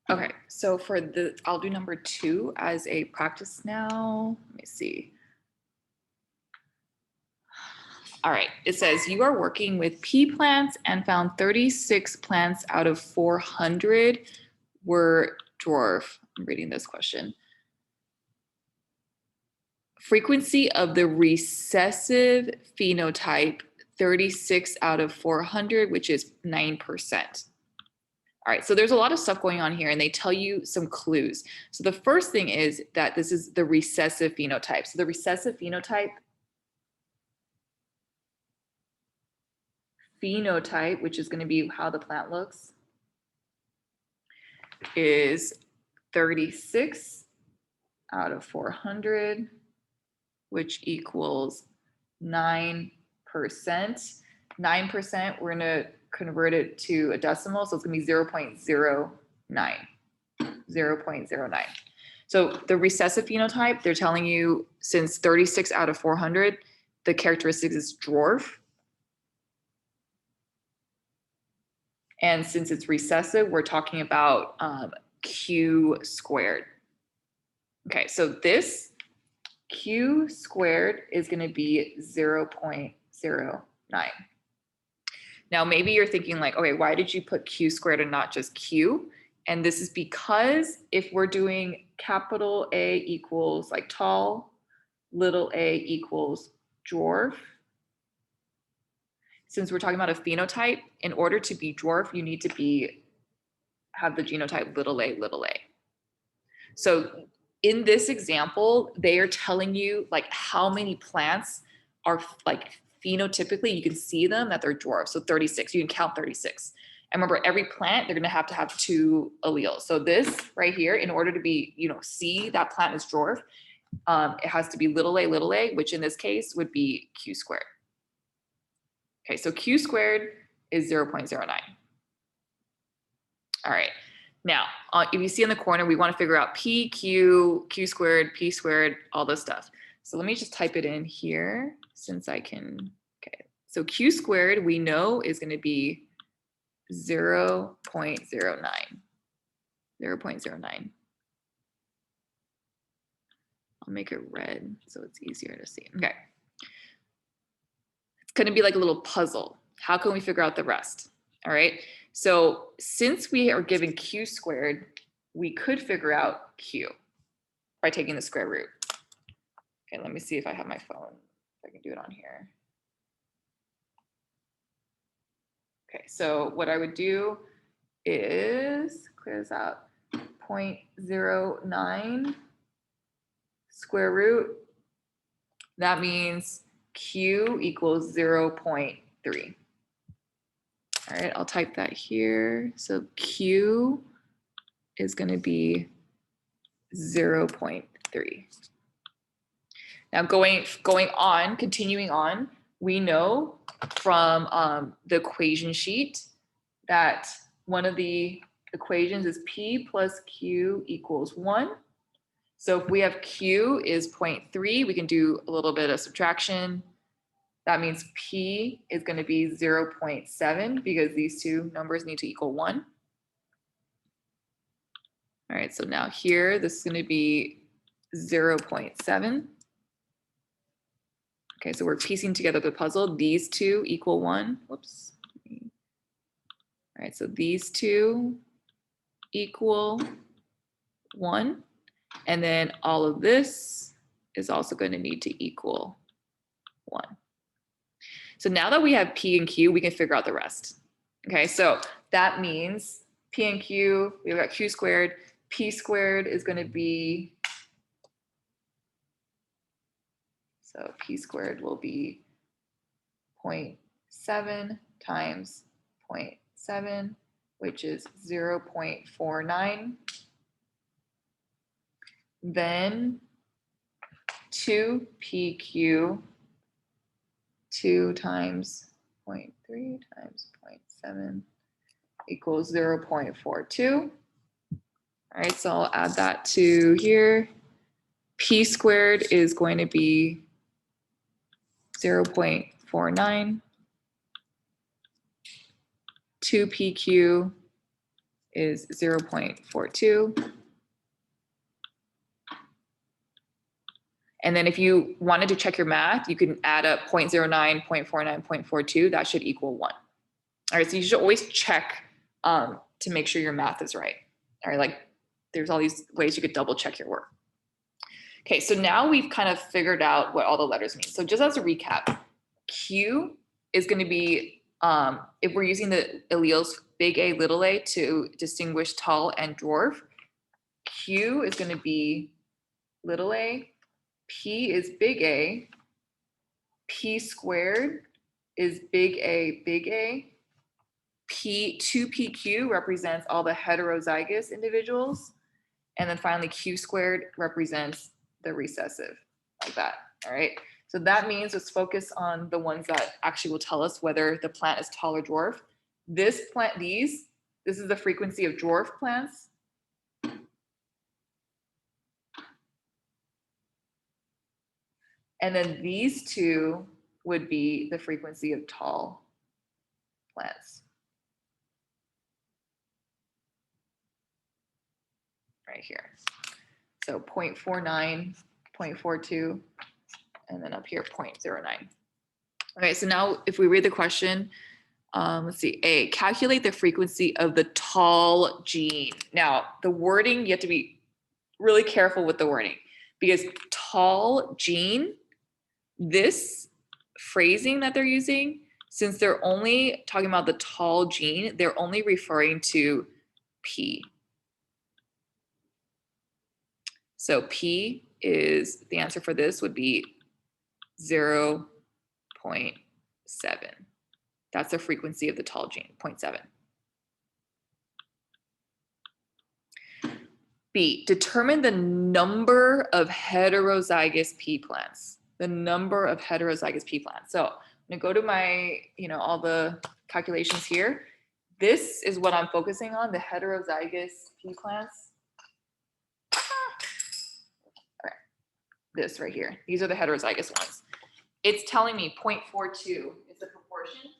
Okay, so for I'll do number 2 as a practice now. Let me see. All right, it says you are working with pea plants and found 36 plants out of 400 were dwarf. I'm reading this question. Frequency of the recessive phenotype, 36 out of 400, which is 9%. All right, so there's a lot of stuff going on here and they tell you some clues. So the first thing is that this is the recessive phenotype. So the recessive phenotype, which is going to be how the plant looks, is 36 out of 400, which equals 9%. 9%, we're going to convert it to a decimal, so it's going to be 0.09. 0.09. So the recessive phenotype, they're telling you since 36 out of 400, the characteristics is dwarf. And since it's recessive, we're talking about Q squared. Okay, so this Q squared is going to be 0.09. Now, maybe you're thinking like, okay, why did you put Q squared and not just Q? And this is because if we're doing capital A equals like tall, little a equals dwarf, since we're talking about a phenotype, in order to be dwarf, you need to have the genotype little a, little a. So in this example, they are telling you like how many plants are like phenotypically, you can see them that they're dwarf. So 36, you can count 36. And remember, every plant, they're gonna have to have 2 alleles. So this right here, in order to be, see that plant is dwarf, it has to be little a, which in this case would be Q squared. Okay, so Q squared is 0.09. All right, now, if you see in the corner, we wanna figure out P, Q, Q squared, P squared, all this stuff. So let me just type it in here since I can, okay. So Q squared, we know is gonna be 0.09, 0.09. I'll make it red so it's easier to see. Okay. It's going to be like a little puzzle. How can we figure out the rest? All right. So since we are given Q squared, we could figure out Q by taking the square root. Okay, let me see if I have my phone. If I can do it on here. Okay, so what I would do is clear this out. 0.09 square root. That means Q equals 0.3. All right, I'll type that here. So Q is going to be 0.3. Now continuing on, we know from the equation sheet that one of the equations is P plus Q equals 1. So if we have Q is 0.3, we can do a little bit of subtraction. That means P is going to be 0.7 because these two numbers need to equal 1. All right, so now here, this is going to be 0.7. Okay, so we're piecing together the puzzle. These two equal 1. Whoops. All right, so these two equal 1. And then all of this is also going to need to equal 1. So now that we have P and Q, we can figure out the rest. Okay, so that means P and Q, we've got Q squared. P squared is going to be, so P squared will be 0.7 times 0.7, which is 0.49. Then 2PQ, 2 times 0.3 times 0.7 equals 0.42. All right, so I'll add that to here. P squared is going to be 0.49. 2PQ is 0.42. And then if you wanted to check your math, you can add up 0.09, 0.49, 0.42. That should equal 1. All right, so you should always check to make sure your math is right. All right, like there's all these ways you could double check your work. Okay, so now we've kind of figured out what all the letters mean. So just as a recap, Q is going to be, if we're using the alleles big A, little a to distinguish tall and dwarf, Q is going to be little a, P is big A, P squared is big A, 2PQ represents all the heterozygous individuals, and then finally Q squared represents the recessive, like that, all right? So that means let's focus on the ones that actually will tell us whether the plant is tall or dwarf. This plant, this is the frequency of dwarf plants. And then these two would be the frequency of tall plants. Right here. So 0.49, 0.42, and then up here 0.09. Okay, so now if we read the question, let's see, A, calculate the frequency of the tall gene. Now, the wording, you have to be really careful with the wording because tall gene, this phrasing that they're using, since they're only talking about the tall gene, they're only referring to P. So P is, the answer for this would be 0.7. That's the frequency of the tall gene, 0.7. B, determine the number of heterozygous pea plants. The number of heterozygous pea plants. So I'm gonna go to my, all the calculations here. This is what I'm focusing on, the heterozygous pea plants. All right, this right here. These are the heterozygous ones. It's telling me 0.42 is the proportion.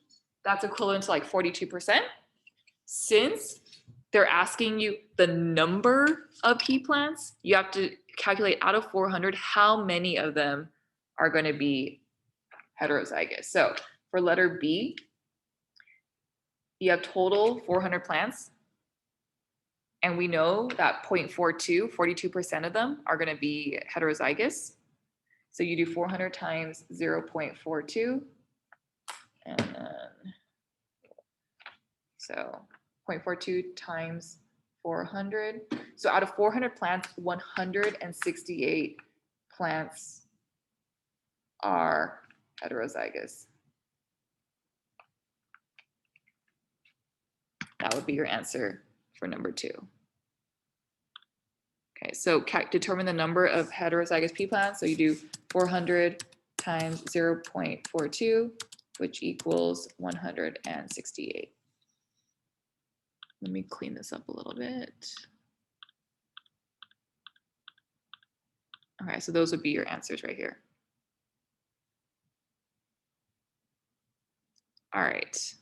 That's equivalent to like 42%. Since they're asking you the number of pea plants, you have to calculate out of 400 how many of them are going to be heterozygous. So for letter B, you have total 400 plants. And we know that 0.42, 42% of them are going to be heterozygous. So you do 400 times 0.42. And then, so 0.42 times 400. So out of 400 plants, 168 plants are heterozygous. That would be your answer for number 2. Okay, so determine the number of heterozygous pea plants. So you do 400 times 0.42, which equals 168. Let me clean this up a little bit. Okay, so those would be your answers right here. All right.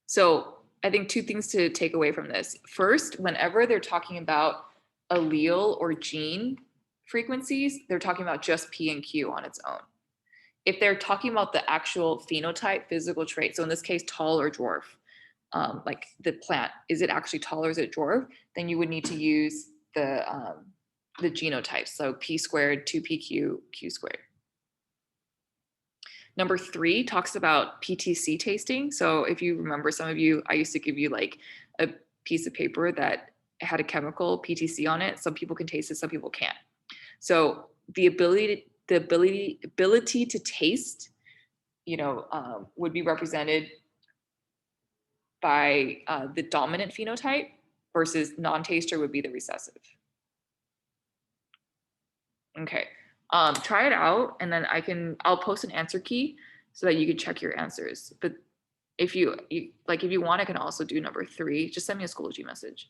So I think 2 things to take away from this. First, whenever they're talking about allele or gene frequencies, they're talking about just P and Q on its own. If they're talking about the actual phenotype, physical trait, so in this case, tall or dwarf, like the plant, is it actually tall or is it dwarf? Then you would need to use the genotypes. So P squared, 2PQ, Q squared. Number 3 talks about PTC tasting. So if you remember, some of you, I used to give you like a piece of paper that had a chemical PTC on it. Some people can taste it, some people can't. So the ability to taste, would be represented by the dominant phenotype versus non-taster would be the recessive. Okay. Try it out, and then I'll post an answer key so that you can check your answers. But if you want, I can also do number 3. Just send me a Schoology message.